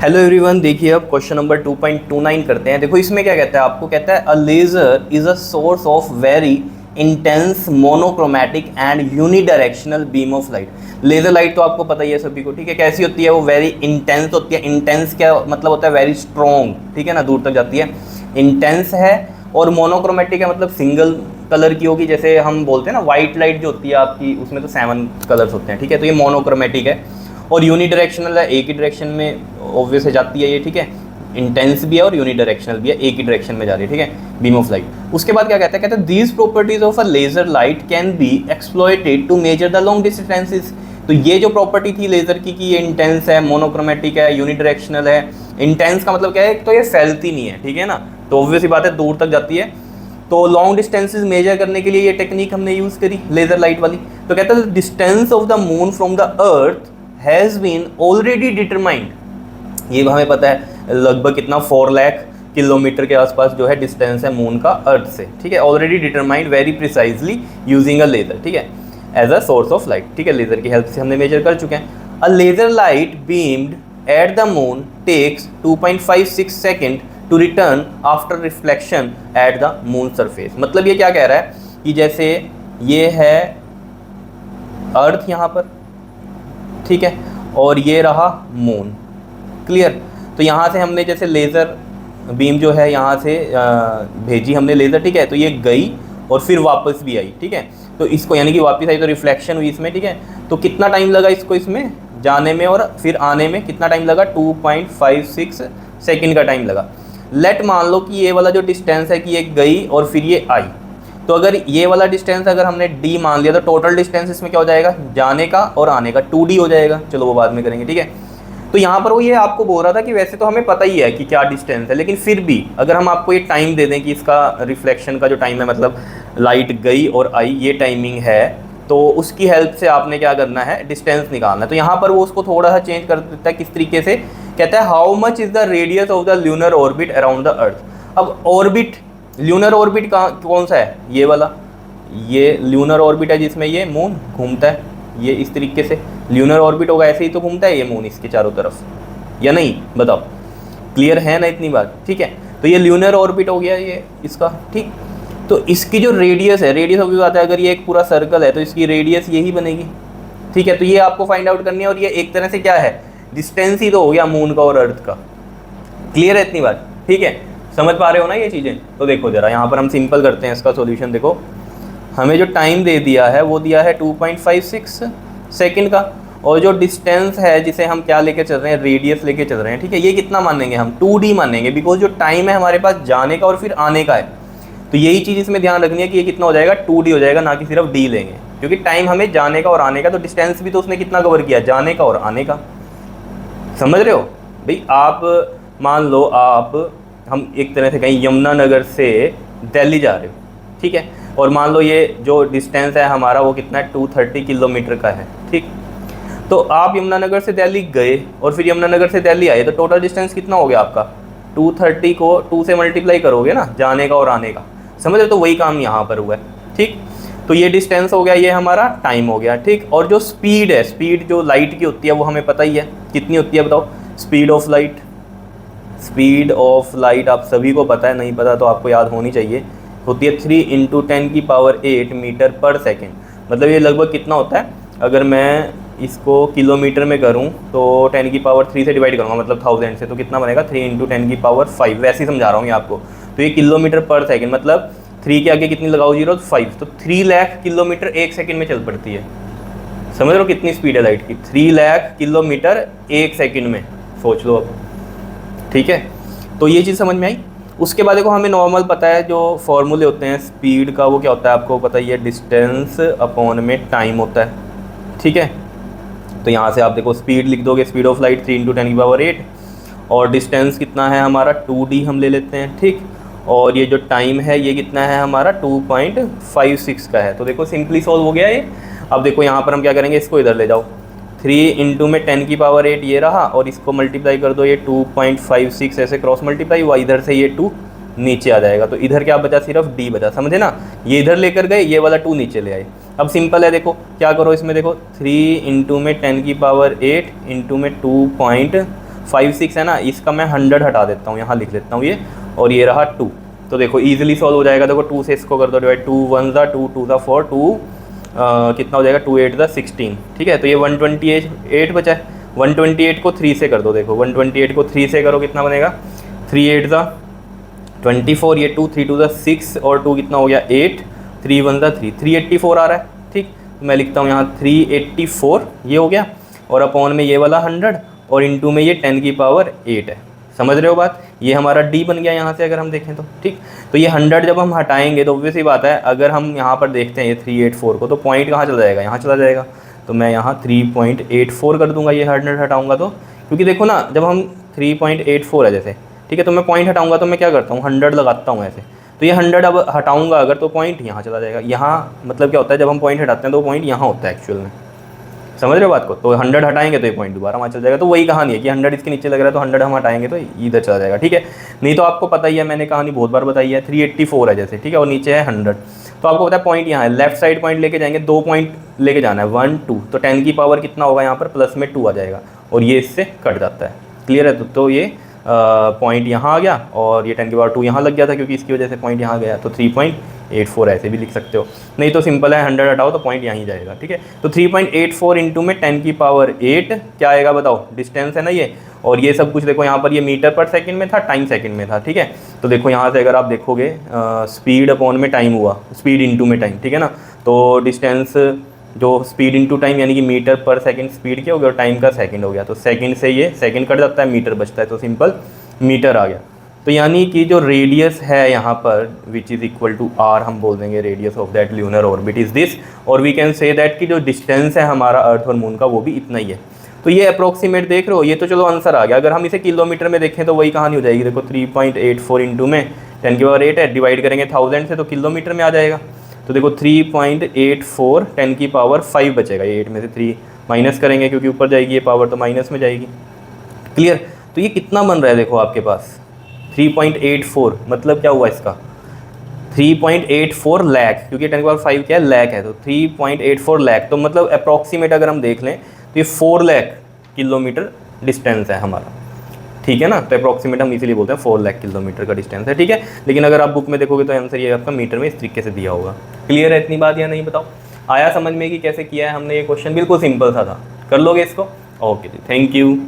Hello everyone, देखिए अब question number 2.29 करते हैं। देखो इसमें क्या कहता है, आपको कहता है a laser is a source of very intense monochromatic and unidirectional beam of light. Laser light तो आपको पता ही है सभी को, ठीक है। कैसी होती है वो? वेरी इंटेंस होती है। इंटेंस क्या मतलब होता है? वेरी स्ट्रॉन्ग, ठीक है ना, दूर तक जाती है। इंटेंस है और मोनोक्रोमैटिक है, मतलब सिंगल कलर की होगी। जैसे हम बोलते हैं ना वाइट लाइट जो होती है आपकी, उसमें तो 7 कलर्स होते हैं, ठीक है। तो ये मोनोक्रोमैटिक है और यूनिडायरेक्शनल है, एक ही डायरेक्शन में ऑब्वियस है जाती है ये, ठीक है। इंटेंस भी है और यूनिडायरेक्शनल भी है, एक ही डायरेक्शन में जा रही है, ठीक है, बीम ऑफ लाइट। उसके बाद क्या कहता है, कहता है these properties of a laser light can be exploited to measure the long distances. तो ये जो प्रॉपर्टी थी लेजर की कि ये इंटेंस है, मोनोक्रोमैटिक है, यूनिडायरेक्शनल है। इंटेंस का मतलब क्या है? तो ये फैलती नहीं है, ठीक है ना, तो ऑब्वियस ही बात है दूर तक जाती है। तो लॉन्ग डिस्टेंसेस मेजर करने के लिए ये टेक्निक हमने यूज़ करी, लेजर लाइट वाली। तो कहता है distance of the moon from the earth has been already determined. ये हमें पता है लगभग कितना 4 लाख किलोमीटर के आसपास जो है डिस्टेंस है मून का अर्थ से, ठीक है। Already determined very precisely using a laser, ठीक है, as a source of light, ठीक है। लेजर की हेल्प से हमने मेजर कर चुके हैं। A laser light beamed at the moon takes 2.56 second to return after reflection at the moon surface. मतलब ये क्या कह रहा है कि जैसे ये है अर्थ यहाँ पर, ठीक है, और ये रहा मून, क्लियर। तो यहाँ से हमने जैसे लेज़र बीम जो है यहाँ से भेजी हमने लेज़र, ठीक है, तो ये गई और फिर वापस भी आई, ठीक है। तो इसको यानी कि वापस आई तो रिफ्लेक्शन हुई इसमें, ठीक है। तो कितना टाइम लगा इसको इसमें जाने में और फिर आने में? कितना टाइम लगा? 2.56 सेकेंड का टाइम लगा। लेट मान लो कि ये वाला जो डिस्टेंस है कि ये गई और फिर ये आई। तो अगर ये वाला डिस्टेंस अगर हमने d मान लिया तो टोटल डिस्टेंस इसमें क्या हो जाएगा? जाने का और आने का 2d हो जाएगा। चलो वो बाद में करेंगे, ठीक है। तो यहाँ पर वो ये आपको बोल रहा था कि वैसे तो हमें पता ही है कि क्या डिस्टेंस है, लेकिन फिर भी अगर हम आपको ये टाइम दे दें कि इसका रिफ्लेक्शन का जो टाइम है, मतलब लाइट गई और आई, ये टाइमिंग है, तो उसकी हेल्प से आपने क्या करना है? डिस्टेंस निकालना है। तो यहाँ पर वो उसको थोड़ा सा चेंज कर देता है। किस तरीके से? कहता है how much is the radius of the lunar orbit around the earth. अब ऑर्बिट, ल्यूनर ऑर्बिट कौन सा है? ये वाला, ये ल्यूनर ऑर्बिट है जिसमें ये मून घूमता है। ये इस तरीके से ल्यूनर ऑर्बिट होगा, ऐसे ही तो घूमता है ये मून इसके चारों तरफ, या नहीं? बताओ, क्लियर है ना इतनी बात? ठीक है, तो ये ल्यूनर ऑर्बिट हो गया ये इसका, ठीक। तो इसकी जो रेडियस है, रेडियस ऑफ बात है, अगर ये एक पूरा सर्कल है तो इसकी रेडियस यही बनेगी, ठीक है। तो ये आपको फाइंड आउट करनी है और ये एक तरह से क्या है? डिस्टेंस ही तो हो गया मून का और अर्थ का। क्लियर है इतनी बात? ठीक है, समझ पा रहे हो ना ये चीज़ें? तो देखो जरा यहाँ पर हम सिंपल करते हैं इसका सॉल्यूशन। देखो हमें जो टाइम दे दिया है वो दिया है 2.56 सेकंड का, और जो डिस्टेंस है जिसे हम क्या लेके चल रहे हैं? रेडियस लेके चल रहे हैं, ठीक है। ये कितना मानेंगे हम? 2d मानेंगे, बिकॉज जो टाइम है हमारे पास जाने का और फिर आने का है। तो यही चीज़ इसमें ध्यान रखनी है कि ये कितना हो जाएगा? 2d हो जाएगा, ना कि सिर्फ d लेंगे, क्योंकि टाइम हमें जाने का और आने का, तो डिस्टेंस भी तो उसने कितना कवर किया? जाने का और आने का। समझ रहे हो भाई? आप मान लो हम एक तरह से कहीं यमुनानगर से दिल्ली जा रहे हो, ठीक है, और मान लो ये जो डिस्टेंस है हमारा वो कितना है? 230 किलोमीटर का है, ठीक। तो आप यमुनानगर से दिल्ली गए और फिर यमुनानगर से दिल्ली आए, तो टोटल डिस्टेंस कितना हो गया आपका? 230 को 2 से मल्टीप्लाई करोगे ना, जाने का और आने का। समझ रहे? तो वही काम यहाँ पर हुआ है, ठीक। तो ये डिस्टेंस हो गया, ये हमारा टाइम हो गया, ठीक। और जो स्पीड है, स्पीड जो लाइट की होती है वो हमें पता ही है कितनी होती है, बताओ। Speed of light, speed of light आप सभी को पता है, नहीं पता तो आपको याद होनी चाहिए, होती है 3 × 10⁸ मीटर पर सेकेंड। मतलब ये लगभग कितना होता है? अगर मैं इसको किलोमीटर में करूं तो 10⁻³ से डिवाइड करूंगा, मतलब 1000 से, तो कितना बनेगा? 3 × 10⁵ वैसे ही समझा रहा हूँ ये आपको। तो ये किलोमीटर पर सेकेंड, मतलब 3 के आगे कितनी लगाओ? 0, 5, तो 3 लाख किलोमीटर 1 सेकेंड में चल पड़ती है। समझ रहे हो कितनी स्पीड है लाइट की? 3 लाख किलोमीटर 1 सेकेंड में, सोच लो अब, ठीक है। तो ये चीज़ समझ में आई। उसके बाद देखो हमें नॉर्मल पता है जो फॉर्मूले होते हैं स्पीड का, वो क्या होता है आपको पता ही है? डिस्टेंस अपॉन में टाइम होता है, ठीक है। तो यहाँ से आप देखो स्पीड लिख दोगे, स्पीड ऑफ लाइट 3 × 10⁸, और डिस्टेंस कितना है हमारा? 2d हम ले लेते हैं, ठीक। और ये जो टाइम है ये कितना है हमारा? 2.56 का है। तो देखो सिंपली सॉल्व हो गया ये। अब देखो यहाँ पर हम क्या करेंगे? इसको इधर ले जाओ, 3 × में 10⁸ ये रहा, और इसको मल्टीप्लाई कर दो, ये 2.56 ऐसे क्रॉस मल्टीप्लाई हुआ, इधर से ये 2 नीचे आ जाएगा। तो इधर क्या बचा? सिर्फ d बचा, समझे ना? ये इधर लेकर गए, ये वाला 2 नीचे ले आए। अब सिंपल है, देखो क्या करो इसमें, देखो 3 × में 10⁸ × में 5 6 है ना, इसका मैं 100 हटा देता हूँ, यहाँ लिख लेता हूँ ये, और ये रहा 2। तो देखो ईजिली सॉल्व हो जाएगा। देखो 2 से इसको कर दो डिवाइड, 2 1 ज़ा 2, 2 ज़ा 4, 2 कितना हो जाएगा, 2 8 ज़ा 16, ठीक है। तो ये 128 बचा है। 128 को 3 से कर दो, देखो 128 को 3 से करो कितना बनेगा, 3 8 ज़ा 24, ये 2 3 2 ज़ा 6 और 2 कितना हो गया 8, 3 1 ज़ा 3, 384 आ रहा है, ठीक। तो मैं लिखता हूँ यहाँ 384 ये हो गया, और अपॉन में ये वाला 100 और इनटू में ये 10 की पावर 8 है। समझ रहे हो बात, ये हमारा डी बन गया यहाँ से अगर हम देखें तो, ठीक। तो ये 100 जब हम हटाएंगे तो ऑब्वियस ही बात है, अगर हम यहाँ पर देखते हैं ये 384 को, तो पॉइंट कहाँ चला जाएगा, यहाँ चला जाएगा। तो मैं यहाँ 3.84 कर दूंगा, ये 100 हटाऊंगा तो, क्योंकि देखो ना जब हम 3.84 है जैसे, ठीक है, तो मैं पॉइंट हटाऊंगा तो मैं क्या करता हूँ 100 लगाता हूँ ऐसे, तो ये 100 अब हटाऊंगा अगर, तो पॉइंट यहाँ चला जाएगा। यहाँ मतलब क्या होता है, जब हम पॉइंट हटाते हैं तो पॉइंट यहाँ होता है एक्चुअल में, समझ रहे हो बात को। तो 100 हटाएंगे तो ये पॉइंट दोबारा वहाँ चल जाएगा। तो वही कहानी है कि 100 इसके नीचे लग रहा है तो 100 हम हटाएंगे तो इधर चला जाएगा, ठीक है। नहीं तो आपको पता ही है, मैंने कहानी बहुत बार बताई है, 384 है जैसे, ठीक है, और नीचे है 100, तो आपको पता है पॉइंट यहाँ है, लेफ्ट साइड पॉइंट लेके जाएंगे, 2 पॉइंट लेके जाना है 1 2, तो 10 की पावर कितना होगा यहाँ पर, प्लस में 2 आ जाएगा, और ये इससे कट जाता है। क्लियर है। तो ये पॉइंट यहाँ आ गया, और ये 10 की पावर 2 यहाँ लग गया था क्योंकि इसकी वजह से पॉइंट यहाँ गया, तो 3.84 ऐसे भी लिख सकते हो। नहीं तो सिंपल है, 100 हटाओ तो पॉइंट यहाँ ही जाएगा, ठीक है। तो 3.84 इंटू में 10 की पावर 8 क्या आएगा बताओ, डिस्टेंस है ना ये, और ये सब कुछ देखो यहाँ पर ये मीटर पर सेकंड में था, टाइम सेकंड में था, ठीक है। तो देखो यहाँ से अगर आप देखोगे स्पीड अपॉन में टाइम हुआ, स्पीड इंटू में टाइम, ठीक है ना। तो डिस्टेंस जो स्पीड इंटू टाइम यानी कि मीटर पर सेकंड स्पीड क्या हो गया, और टाइम का सेकंड हो गया, तो सेकंड से ये सेकंड कट जाता है, मीटर बचता है, तो सिंपल मीटर आ गया। तो यानी कि जो रेडियस है यहाँ पर which is equal to R, हम बोल देंगे radius of that lunar orbit is this, और वी कैन से दैट कि जो डिस्टेंस है हमारा अर्थ और मून का वो भी इतना ही है। तो ये अप्रोक्सीमेट देख रहे हो, ये तो चलो आंसर आ गया। अगर हम इसे किलोमीटर में देखें तो वही कहानी हो जाएगी। देखो 3.84 इंटू में 10 की पावर 8 है, डिवाइड करेंगे 1000 से तो किलोमीटर में आ जाएगा। तो देखो 3.84 10 की पावर 5 बचेगा, ये 8 में से 3 माइनस करेंगे क्योंकि ऊपर जाएगी ये पावर तो माइनस में जाएगी। क्लियर। तो ये कितना बन रहा है देखो आपके पास 3.84, मतलब क्या हुआ इसका 3.84 लाख, क्योंकि 10 की पावर 5 क्या है लाख है, तो 3.84 लाख, तो मतलब अप्रॉक्सीमेट अगर हम देख लें तो ये 4 लाख किलोमीटर डिस्टेंस है हमारा, ठीक है ना। तो अप्रॉक्सीमेट हम इसीलिए बोलते हैं 4 लाख किलोमीटर का डिस्टेंस है, ठीक है। लेकिन अगर आप बुक में देखोगे तो आंसर ये आपका मीटर में इस तरीके से दिया होगा। क्लियर है इतनी बात या नहीं बताओ, आया समझ में कि कैसे किया है हमने ये क्वेश्चन, बिल्कुल सिंपल सा था, कर लोगे इसको। ओके जी, थैंक यू।